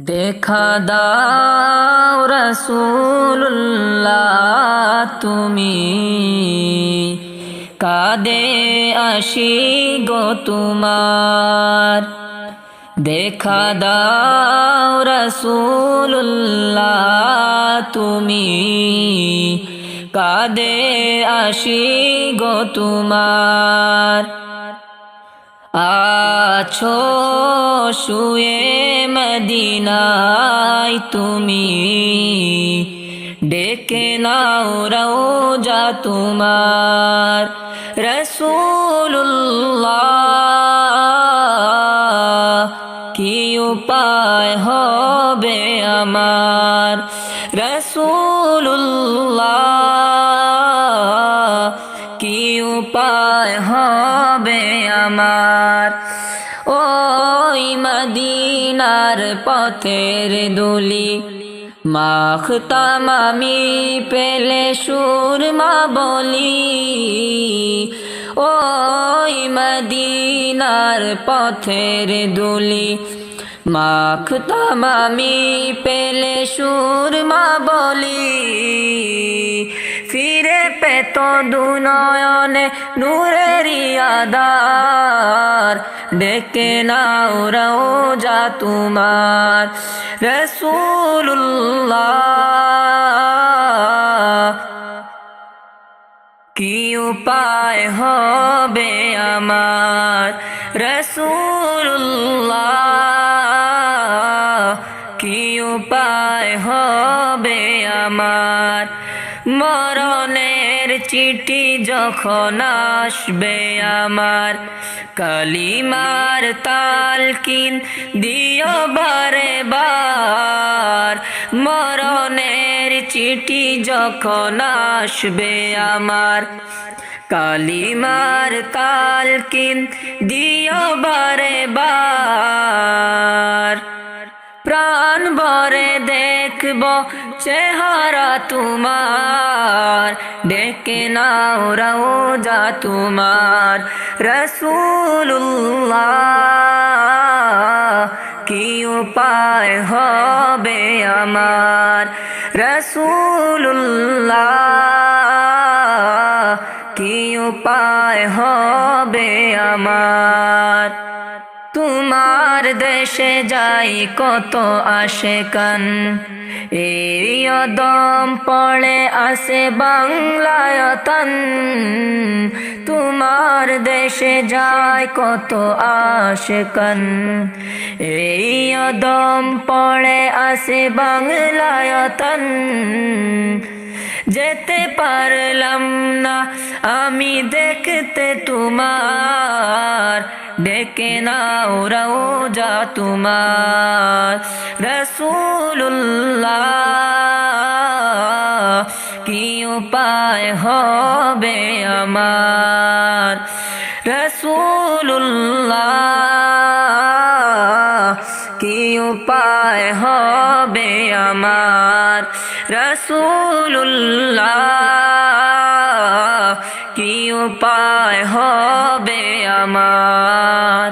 দেখা দাও রাসূলুল্লাহ তুমি, কাঁদে আসি গো তোমার। দেখা দাও রাসূলুল্লাহ তুমি, কাঁদে আসি গো তোমার। আছো শুয়ে মদিনায় তুমি, ডেকে নাও রওজা তোমার। রাসূলুল্লাহ কি উপায় হবে আমার, রাসূলুল্লাহ কি উপায় হবে আমার। ওই মদিনার পথের দুলি মাখতাম আমি পেলে সুরমা বলি। ওই মদিনার পথের দুলি মাখতাম আমি পেলে সুরমা বলি। ফিরে পেত দুনয়নে নূরেরি আধার, ডেকে নাও রওজা তোমার। রাসূলুল্লাহ কি উপায় হবে আমার, রাসূলুল্লাহ কি উপায় হবে আমার। মরণের চিঠি যখন আসবে আমার, কালিমার তালকিন দিও বারে বার। মরণের চিঠি যখন আসবে আমার, কালিমার তালকিন দিও বারে বার। প্রাণ ভরে দেখব চেহারা তোমার, ডেকে নাও রওজা তোমার। রাসূলুল্লাহ কি উপায় হবে আমার, রাসূলুল্লাহ কি উপায় হবে আমার। তোমার দেশে যাই কত আশেকান, এই দম পড়ে আসে বাংলায়তন। তোমার দেশে যায় কত আশেকান, এই দম পড়ে আসে বাংলায়তন। যেতে পারলাম না আমি দেখতে তোমার, ডেকে নাও রওজা তোমার। রাসূলুল্লাহ কি উপায় হবে আমার, রাসূলুল্লাহ কি উপায় হবে আমার। রাসূলুল্লাহ কি উপায় হবে আমার।